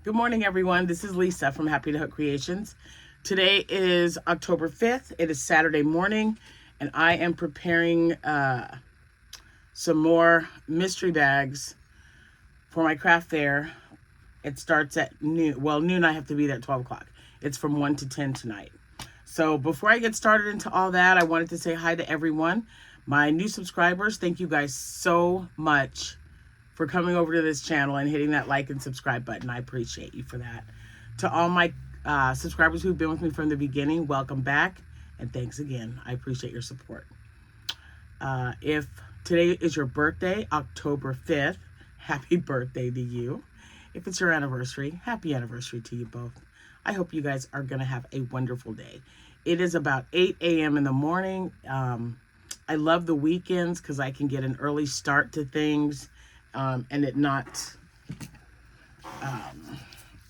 Good morning, everyone. This is Lisa from Happytohook Creations. Today is October 5th. It is Saturday morning, and I am preparing some more mystery bags for my craft fair. It starts at noon. Well, noon, I have to be there at 12 o'clock. It's from 1 to 10 tonight. So before I get started into all that, I wanted to say hi to everyone. My new subscribers, thank you guys so much for coming over to this channel and hitting that like and subscribe button. I appreciate you for that. To all my subscribers who've been with me from the beginning, welcome back, and thanks again. I appreciate your support. If today is your birthday, October 5th, happy birthday to you. If it's your anniversary, happy anniversary to you both. I hope you guys are going to have a wonderful day. It is about 8 a.m. in the morning. I love the weekends because I can get an early start to things. And it not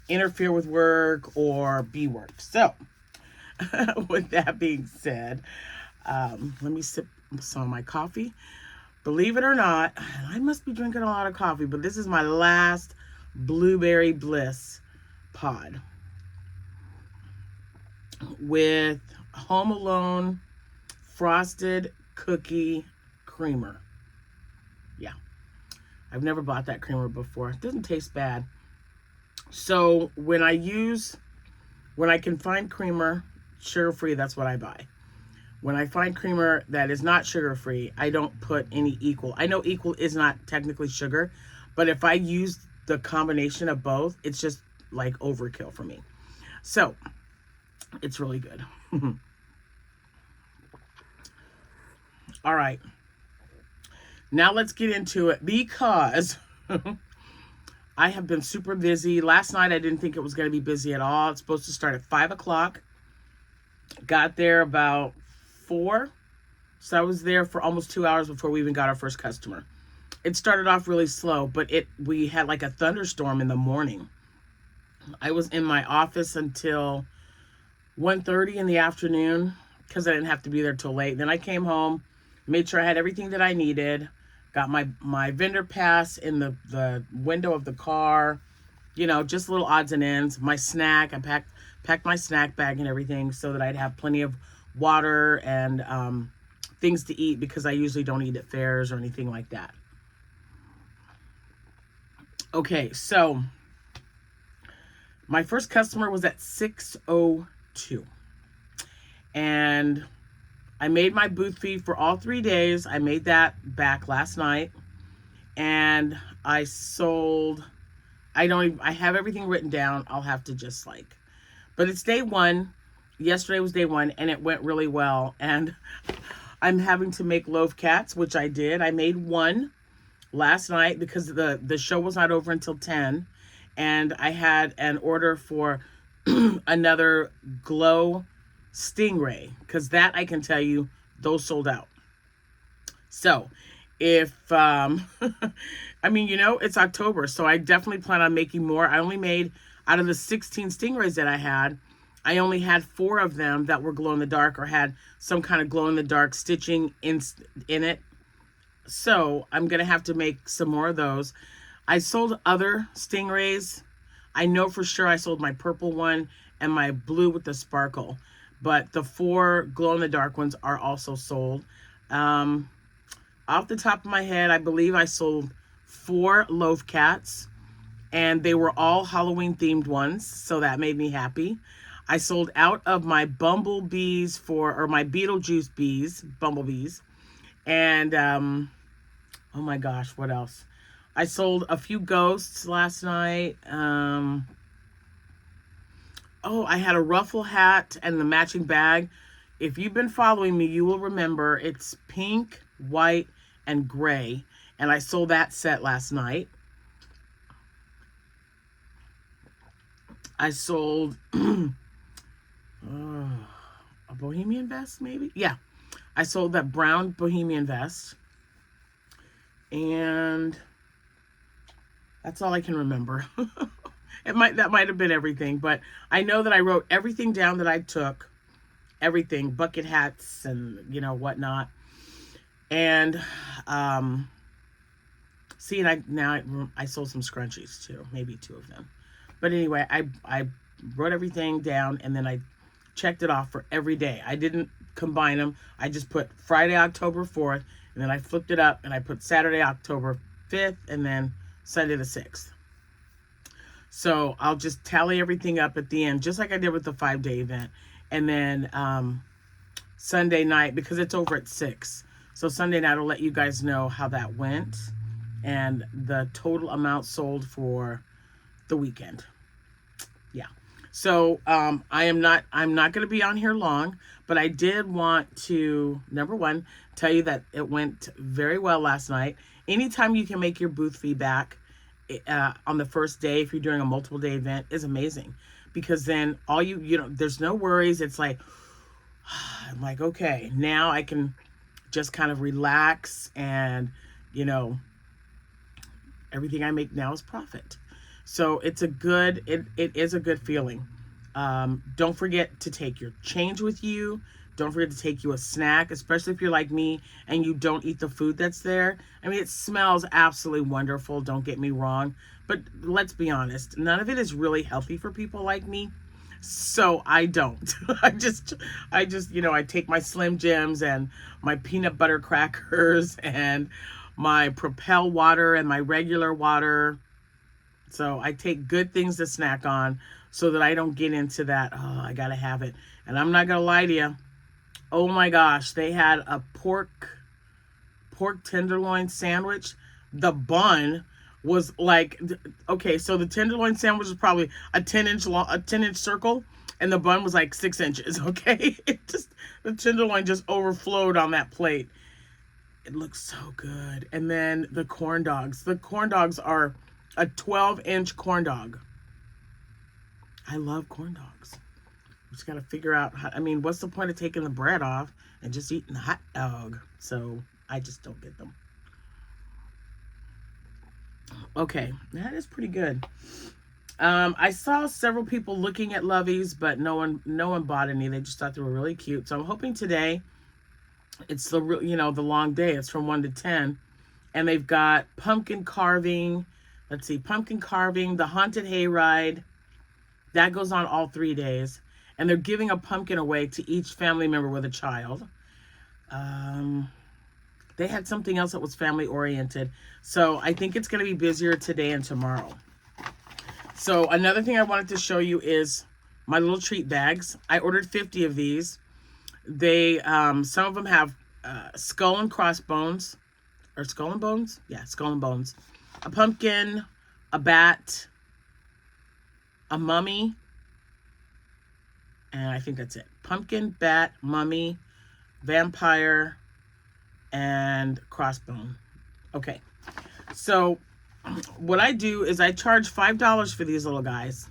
interfere with work or be work. So, with that being said, let me sip some of my coffee. Believe it or not, I must be drinking a lot of coffee, but this is my last Blueberry Bliss pod with Home Alone frosted cookie creamer. Yeah. I've never bought that creamer before. It doesn't taste bad. So when I can find creamer sugar-free, that's what I buy. When I find creamer that is not sugar-free, I don't put any equal. I know equal is not technically sugar, but if I use the combination of both, it's just like overkill for me. So it's really good. All right. Now let's get into it because I have been super busy. Last night I didn't think it was going to be busy at all. It's supposed to start at 5 o'clock. Got there about 4. So I was there for almost 2 hours before we even got our first customer. It started off really slow, but we had like a thunderstorm in the morning. I was in my office until 1:30 in the afternoon because I didn't have to be there till late. Then I came home, made sure I had everything that I needed. Got my vendor pass in the window of the car, you know, just little odds and ends. My snack, I packed my snack bag and everything so that I'd have plenty of water and things to eat because I usually don't eat at fairs or anything like that. Okay, so my first customer was at 6:02. And I made my booth fee for all 3 days. I made that back last night. And I sold, I have everything written down. I'll have to just but it's day 1. Yesterday was day 1 and it went really well. And I'm having to make loaf cats, which I did. I made 1 last night because the show was not over until 10. And I had an order for another glow stingray because that I can tell you those sold out. So if I mean, you know, it's October, so I definitely plan on making more. I only made, out of the 16 stingrays that I only had 4 of them that were glow in the dark or had some kind of glow in the dark stitching in it. So I'm gonna have to make some more of those. I sold other stingrays. I know for sure I sold my purple one and my blue with the sparkle, but the 4 glow-in-the-dark ones are also sold. Off the top of my head, I believe I sold 4 loaf cats, and they were all Halloween-themed ones, so that made me happy. I sold out of my bumblebees or my Beetlejuice bumblebees, and oh my gosh, what else? I sold a few ghosts last night. Oh, I had a ruffle hat and the matching bag. If you've been following me, you will remember it's pink, white, and gray. And I sold that set last night. I sold a bohemian vest, maybe? Yeah. I sold that brown bohemian vest. And that's all I can remember. That might have been everything, but I know that I wrote everything down that I took, everything, bucket hats and, you know, whatnot. And see, and I sold some scrunchies too, maybe 2 of them. But anyway, I wrote everything down, and then I checked it off for every day. I didn't combine them. I just put Friday, October 4th, and then I flipped it up, and I put Saturday, October 5th, and then Sunday the 6th. So I'll just tally everything up at the end, just like I did with the 5-day event. And then Sunday night, because it's over at 6. So Sunday night, I'll let you guys know how that went and the total amount sold for the weekend. Yeah. So I'm not going to be on here long, but I did want to, number one, tell you that it went very well last night. Anytime you can make your booth feedback on the first day, if you're doing a multiple day event, is amazing, because then all you know, there's no worries. It's like, I'm like, okay, now I can just kind of relax, and you know, everything I make now is profit. So it's a good, it is a good feeling. Don't forget to take your change with you. Don't forget to take you a snack, especially if you're like me and you don't eat the food that's there. I mean, it smells absolutely wonderful, don't get me wrong, but let's be honest, none of it is really healthy for people like me. So I don't. I just, you know, I take my Slim Jims and my peanut butter crackers and my Propel water and my regular water. So I take good things to snack on so that I don't get into that, oh, I gotta have it. And I'm not gonna lie to you. Oh my gosh, they had a pork tenderloin sandwich. The bun was like, okay, so the tenderloin sandwich was probably a 10-inch circle, and the bun was like 6 inches. Okay, the tenderloin just overflowed on that plate. It looks so good. And then the corn dogs. The corn dogs are a 12-inch corn dog. I love corn dogs. Just got to figure out how, I mean, what's the point of taking the bread off and just eating the hot dog? So I just don't get them. Okay, that is pretty good. I saw several people looking at Loveys, but no one bought any. They just thought they were really cute. So I'm hoping today, it's the long day. It's from 1 to 10, and they've got pumpkin carving. Let's see, pumpkin carving, the haunted hayride. That goes on all 3 days. And they're giving a pumpkin away to each family member with a child. They had something else that was family oriented. So I think it's going to be busier today and tomorrow. So another thing I wanted to show you is my little treat bags. I ordered 50 of these. They, some of them have skull and crossbones, or skull and bones? Yeah, skull and bones. A pumpkin, a bat, a mummy, and I think that's it. Pumpkin, bat, mummy, vampire, and crossbone. Okay, so what I do is I charge $5 for these little guys.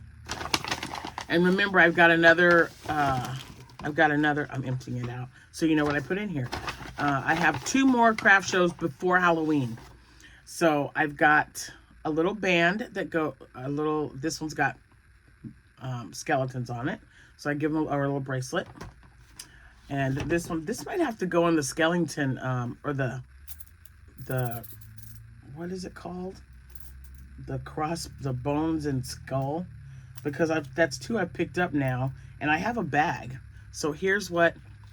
And remember, I've got another, I'm emptying it out, so you know what I put in here. I have 2 more craft shows before Halloween. So I've got a little band that this one's got skeletons on it. So I give them a little bracelet. And this might have to go in the skeleton, or the, what is it called? The bones and skull. Because that's 2 I picked up now. And I have a bag. So here's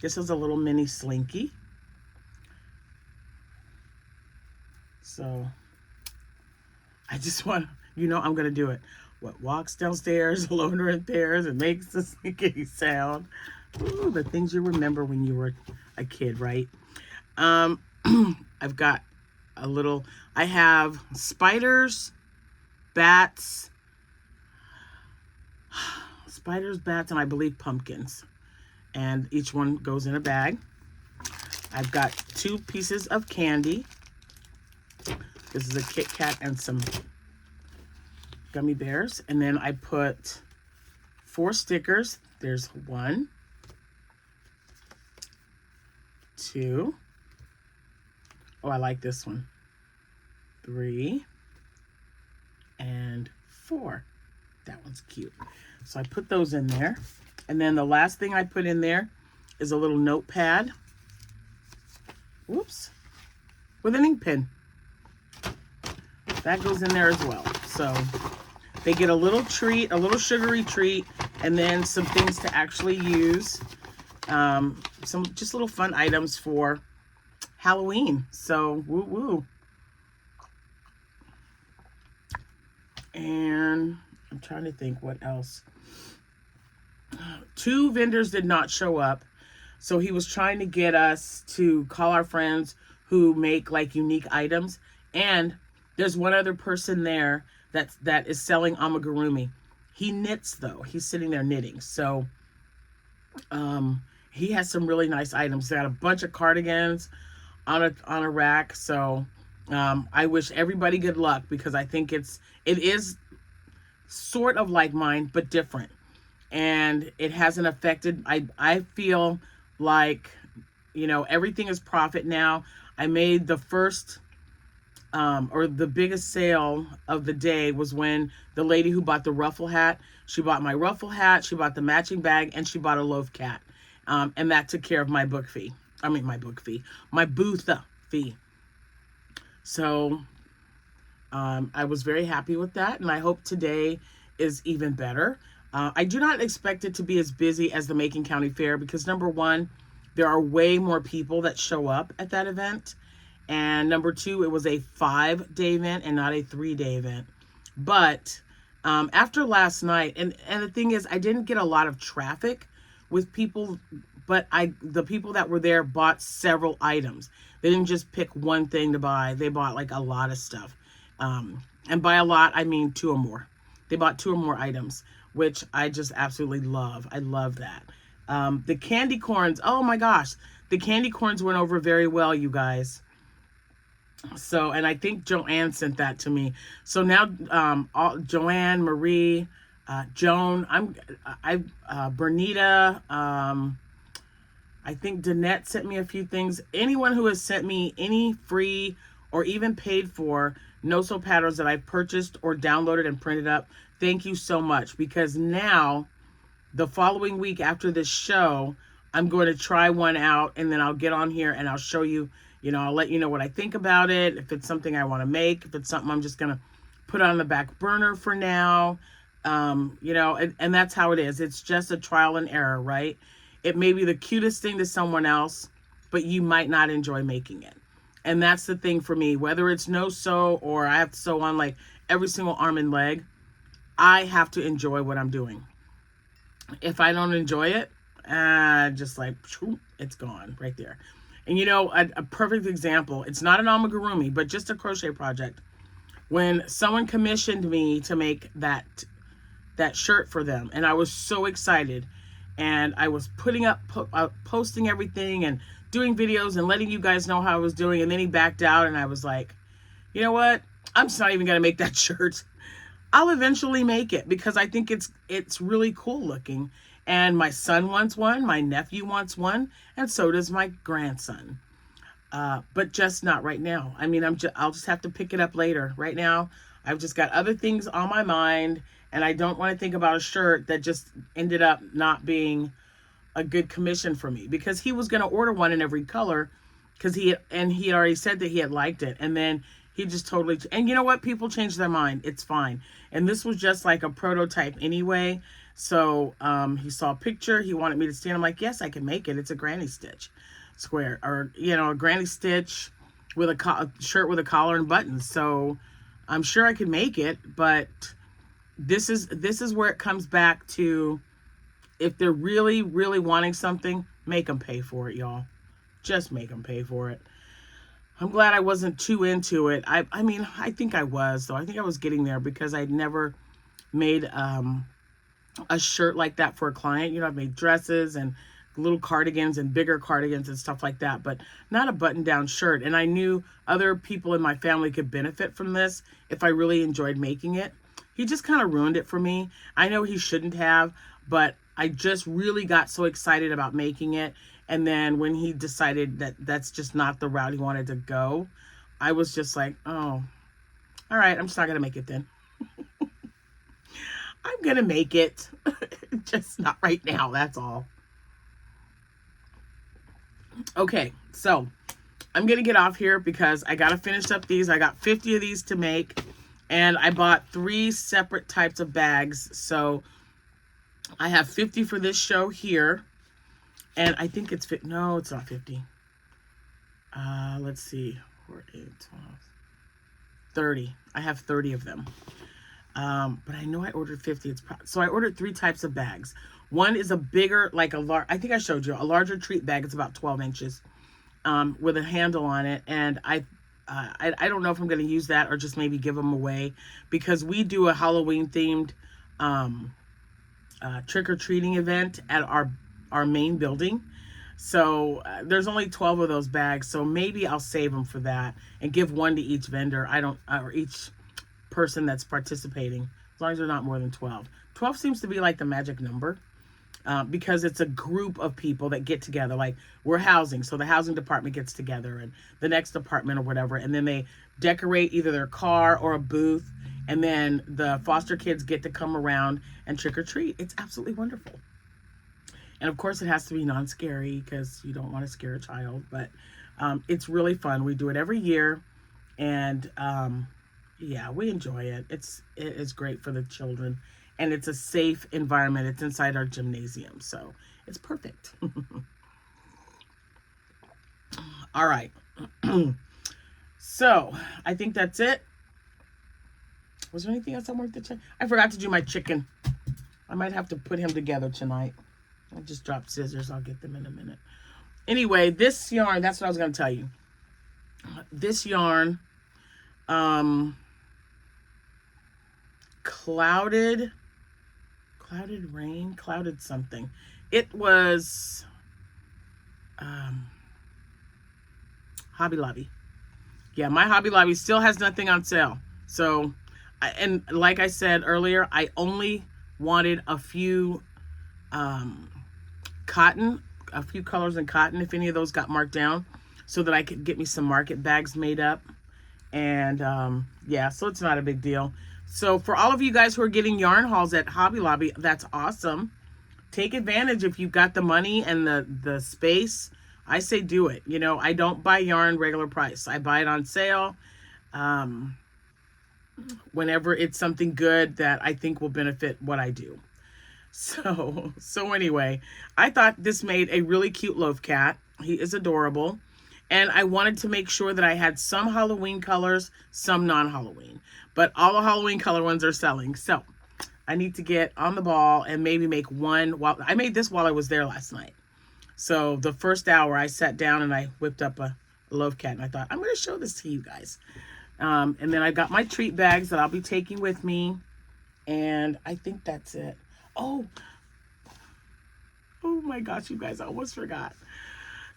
this is a little mini slinky. So I just want, I'm going to do it. What walks downstairs alone or in pairs and makes the slinky sound. Ooh, the things you remember when you were a kid, right? I've got I have spiders, bats, and I believe pumpkins. And each one goes in a bag. I've got 2 pieces of candy. This is a Kit Kat and some gummy bears. And then I put 4 stickers. There's 1, 2. Oh, I like this one. 3 and 4. That one's cute. So I put those in there. And then the last thing I put in there is a little notepad. Whoops. With an ink pen. That goes in there as well. So They get a little treat, a little sugary treat, and then some things to actually use. Some just little fun items for Halloween. So, woo woo. And I'm trying to think what else. 2 vendors did not show up. So he was trying to get us to call our friends who make like unique items. And there's one other person there that is selling amigurumi. He knits though. He's sitting there knitting. So he has some really nice items. They got a bunch of cardigans on a rack. So I wish everybody good luck, because I think it is sort of like mine, but different. And it hasn't affected, I feel like, you know, everything is profit now. I made the first or the biggest sale of the day was when the lady who bought the ruffle hat, she bought my ruffle hat, she bought the matching bag, and she bought a loaf cat. And that took care of my book fee. I mean, my booth fee. So I was very happy with that, and I hope today is even better. I do not expect it to be as busy as the Macon County Fair, because number one, there are way more people that show up at that event. And number two, it was a 5-day event and not a 3-day event. But after last night, and the thing is, I didn't get a lot of traffic with people, but the people that were there bought several items. They didn't just pick one thing to buy. They bought like a lot of stuff. And by a lot, I mean 2 or more. They bought 2 or more items, which I just absolutely love. I love that. The candy corns, oh my gosh. The candy corns went over very well, you guys. So, and I think Joanne sent that to me. So now, Joanne, Marie, Joan, Bernita, I think Danette sent me a few things. Anyone who has sent me any free or even paid for no-sew patterns that I've purchased or downloaded and printed up, thank you so much. Because now, the following week after this show, I'm going to try one out, and then I'll get on here and I'll show you, you know, I'll let you know what I think about it. If it's something I want to make, if it's something I'm just going to put on the back burner for now, you know, and that's how it is. It's just a trial and error, right? It may be the cutest thing to someone else, but you might not enjoy making it. And that's the thing for me, whether it's no sew or I have to sew on like every single arm and leg, I have to enjoy what I'm doing. If I don't enjoy it, just like, it's gone right there. And you know, a perfect example, it's not an amigurumi, but just a crochet project. When someone commissioned me to make that shirt for them, and I was so excited, and I was putting up, posting everything and doing videos and letting you guys know how I was doing, and then he backed out, and I was like, you know what? I'm just not even going to make that shirt. I'll eventually make it, because I think it's really cool looking. And my son wants one, my nephew wants one, and so does my grandson. But just not right now. I mean, I'll just have to pick it up later. Right now, I've just got other things on my mind, and I don't want to think about a shirt that just ended up not being a good commission for me, because he was going to order one in every color, because he had already said that he had liked it, and then he just totally, and you know what? People change their mind. It's fine. And this was just like a prototype anyway. So he saw a picture. He wanted me to stand. I'm like, yes, I can make it. It's a granny stitch square, or, you know, a granny stitch with a shirt with a collar and buttons. So I'm sure I could make it, but this is where it comes back to, if they're really, really wanting something, make them pay for it, y'all. Just make them pay for it. I'm glad I wasn't too into it. I mean, I think I was, though. I think I was getting there, because I'd never made a shirt like that for a client. You know, I've made dresses and little cardigans and bigger cardigans and stuff like that, but not a button-down shirt. And I knew other people in my family could benefit from this if I really enjoyed making it. He just kind of ruined it for me. I know he shouldn't have, but I just really got so excited about making it. And then when he decided that that's just not the route he wanted to go, I was just like, oh, all right, I'm just not going to make it then. I'm going to make it, just not right now. That's all. Okay, so I'm going to get off here, because I got to finish up these. I got 50 of these to make. And I bought 3 separate types of bags. So I have 50 for this show here. And I think it's fit. No, it's not 50. Let's see. 4, 8, 12, 30. I have 30 of them. But I know I ordered 50. So I ordered 3 types of bags. One is a bigger, like a large, I think I showed you, a larger treat bag. It's about 12 inches with a handle on it. And I don't know if I'm going to use that or just maybe give them away, because we do a Halloween themed trick-or-treating event at our main building. So there's only 12 of those bags. So maybe I'll save them for that and give one to each vendor. Or each person that's participating, as long as they're not more than 12. 12 seems to be like the magic number. Because it's a group of people that get together. Like, we're housing, so the housing department gets together and the next department or whatever, and then they decorate either their car or a booth, and then the foster kids get to come around and trick or treat. It's absolutely wonderful. And of course it has to be non-scary, because you don't want to scare a child, but it's really fun. We do it every year, and yeah, we enjoy it. It is great for the children. And it's a safe environment. It's inside our gymnasium, so it's perfect. All right. So I think that's it. Was there anything else I wanted to check? I forgot to do my chicken. I might have to put him together tonight. I just dropped scissors. I'll get them in a minute. Anyway, this yarn, that's what I was going to tell you. This yarn, clouded rain, clouded something. It was Hobby Lobby. Yeah, my Hobby Lobby still has nothing on sale. So, and like I said earlier, I only wanted a few cotton, a few colors in cotton, if any of those got marked down, so that I could get me some market bags made up. And yeah, so it's not a big deal. So for all of you guys who are getting yarn hauls at Hobby Lobby, that's awesome. Take advantage if you've got the money and the space. I say do it. You know, I don't buy yarn regular price. I buy it on sale whenever it's something good that I think will benefit what I do. So anyway, I thought this made a really cute loaf cat. He is adorable. And I wanted to make sure that I had some Halloween colors, some non-Halloween. But all the Halloween color ones are selling. So I need to get on the ball and maybe make one. I made this while I was there last night. So the first hour I sat down and I whipped up a loaf cat. And I thought, I'm going to show this to you guys. And then I got my treat bags that I'll be taking with me. And I think that's it. Oh my gosh, you guys, I almost forgot.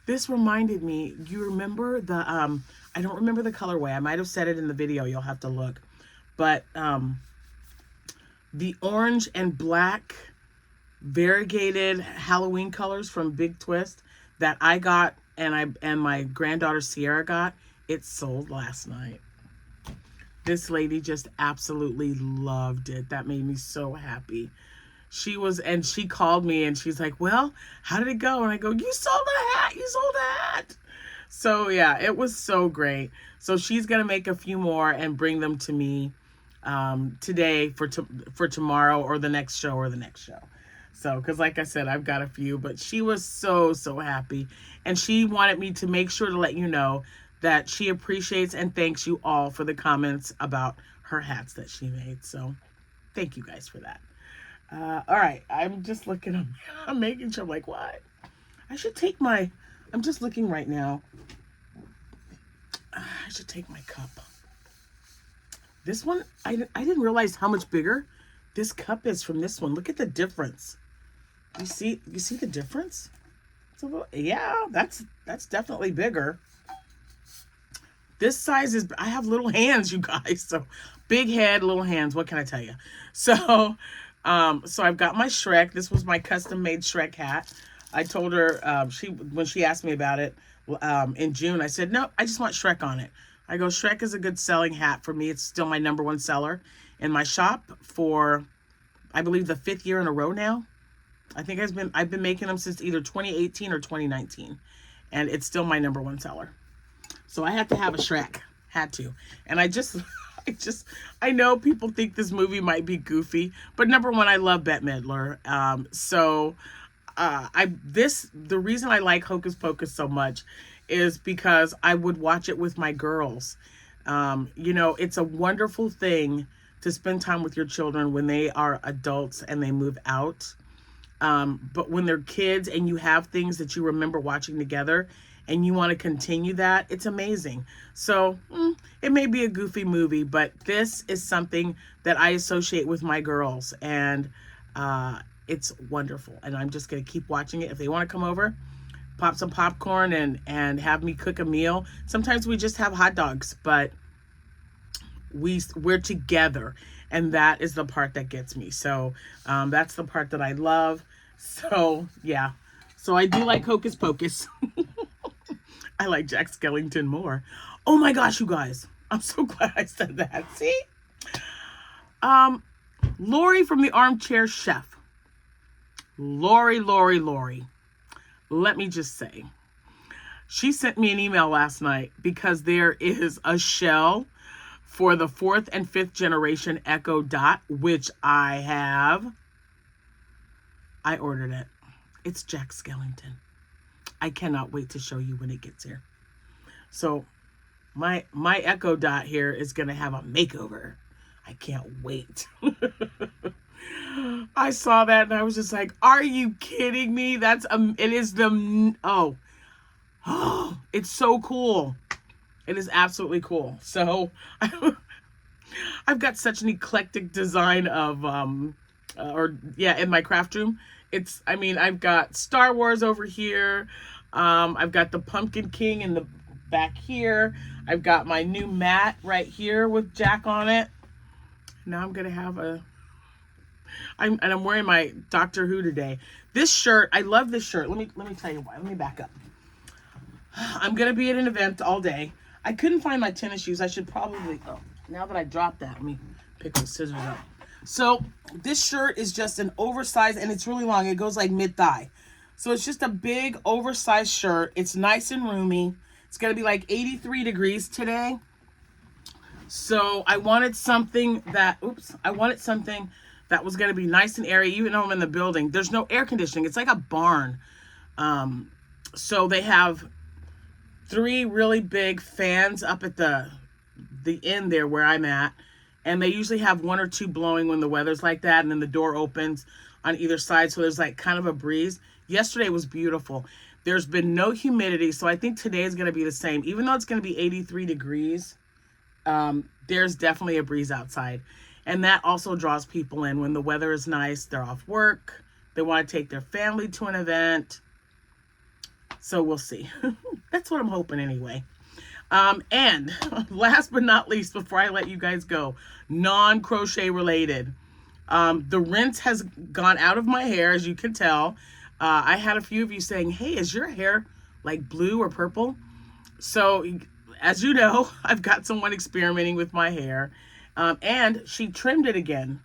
This reminded me, you remember the, I don't remember the colorway. I might have said it in the video. You'll have to look. But the orange and black variegated Halloween colors from Big Twist that I got and my granddaughter Sierra got, it sold last night. This lady just absolutely loved it. That made me so happy. She called me and she's like, well, how did it go? And I go, you sold a hat, you sold a hat. So yeah, it was so great. So she's going to make a few more and bring them to me today for tomorrow or the next show So, because like I said, I've got a few, but she was so happy. And she wanted me to make sure to let you know that she appreciates and thanks you all for the comments about her hats that she made. So thank you guys for that. All right, I'm just looking, I'm making sure, I'm like, what? I should take I'm just looking right now. I should take my cup. This one, I didn't realize how much bigger this cup is from this one. Look at the difference. You see the difference? It's a little, yeah, that's definitely bigger. This size is, I have little hands, you guys. So big head, little hands. What can I tell you? So I've got my Shrek. This was my custom made Shrek hat. I told her, when she asked me about it in June, I said, no, I just want Shrek on it. I go, Shrek is a good selling hat for me. It's still my #1 seller in my shop for, I believe, the 5th year in a row now. I think I've been making them since either 2018 or 2019. And it's still my #1 seller. So I had to have a Shrek. Had to. And I just I know people think this movie might be goofy, but number one, I love Bette Midler. The reason I like Hocus Pocus so much is because I would watch it with my girls. It's a wonderful thing to spend time with your children when they are adults and they move out. But when they're kids and you have things that you remember watching together and you want to continue that, it's amazing. So it may be a goofy movie, but this is something that I associate with my girls, and it's wonderful. And I'm just going to keep watching it. If they want to come over, pop some popcorn and have me cook a meal. Sometimes we just have hot dogs, but we're together, and that is the part that gets me. So that's the part that I love. So yeah, so I do like Hocus Pocus. I like Jack Skellington more. Oh my gosh, you guys, I'm so glad I said that. See, Lori from the Armchair Chef, Lori, let me just say, she sent me an email last night because there is a shell for the 4th and 5th generation Echo Dot, which I ordered it. It's Jack Skellington. I cannot wait to show you when it gets here. So my Echo Dot here is going to have a makeover. I can't wait. I saw that and I was just like, are you kidding me? It's so cool. It is absolutely cool. So I've got such an eclectic design of, in my craft room. I've got Star Wars over here. I've got the Pumpkin King in the back here. I've got my new mat right here with Jack on it. Now I'm going to have I'm wearing my Doctor Who today. This shirt, I love this shirt. Let me tell you why. Let me back up. I'm going to be at an event all day. I couldn't find my tennis shoes. I should probably, now that I dropped that, let me pick those scissors up. So this shirt is just an oversized, and it's really long. It goes like mid-thigh. So it's just a big oversized shirt. It's nice and roomy. It's going to be like 83 degrees today. So I wanted something that was going to be nice and airy, even though I'm in the building. There's no air conditioning. It's like a barn. So they have 3 really big fans up at the end there where I'm at. And they usually have 1 or 2 blowing when the weather's like that. And then the door opens on either side. So there's like kind of a breeze. Yesterday was beautiful. There's been no humidity. So I think today is going to be the same. Even though it's going to be 83 degrees, there's definitely a breeze outside. And that also draws people in. When the weather is nice, they're off work. They want to take their family to an event. So we'll see. That's what I'm hoping anyway. And last but not least, before I let you guys go, non-crochet related. The rinse has gone out of my hair, as you can tell. I had a few of you saying, hey, is your hair like blue or purple? So as you know, I've got someone experimenting with my hair. And she trimmed it again.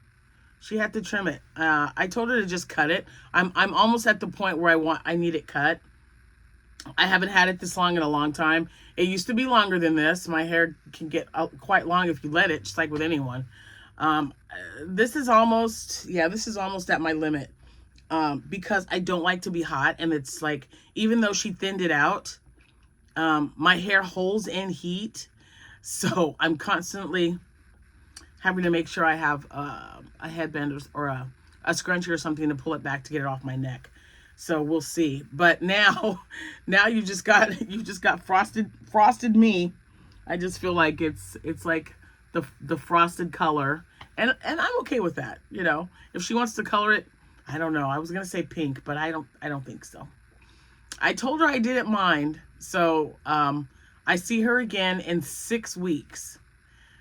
She had to trim it. I told her to just cut it. I'm almost at the point where I need it cut. I haven't had it this long in a long time. It used to be longer than this. My hair can get quite long if you let it, just like with anyone. This is almost at my limit. Because I don't like to be hot, and it's like, even though she thinned it out, my hair holds in heat. So I'm constantly having to make sure I have a headband or a scrunchie or something to pull it back to get it off my neck. So we'll see. But now you just got frosted me. I just feel like it's like the frosted color, and I'm okay with that. You know, if she wants to color it, I don't know. I was gonna say pink, but I don't think so. I told her I didn't mind. So I see her again in 6 weeks.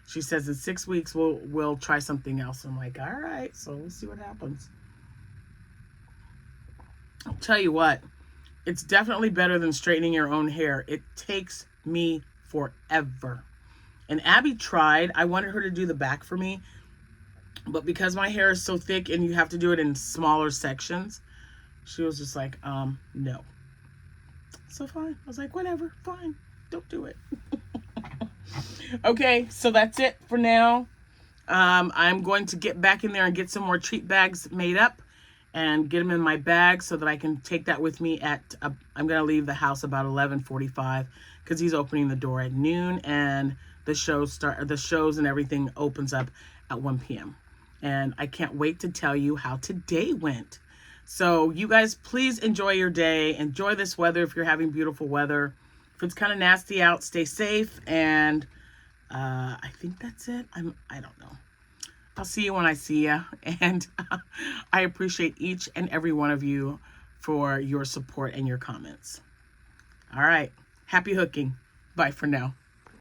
She says in 6 weeks we'll try something else. I'm like, all right, so we'll see what happens. I'll tell you what, it's definitely better than straightening your own hair. It takes me forever. And Abby tried. I wanted her to do the back for me, but because my hair is so thick and you have to do it in smaller sections, she was just like, no. So fine. I was like, whatever, fine. Don't do it. Okay, so that's it for now. I'm going to get back in there and get some more treat bags made up and get them in my bag so that I can take that with me at, I'm going to leave the house about 11:45 because he's opening the door at noon, and the shows and everything opens up at 1 p.m. And I can't wait to tell you how today went. So you guys, please enjoy your day. Enjoy this weather if you're having beautiful weather. If it's kind of nasty out, stay safe. And I think that's it. I don't know. I'll see you when I see you. And I appreciate each and every one of you for your support and your comments. All right. Happy hooking. Bye for now.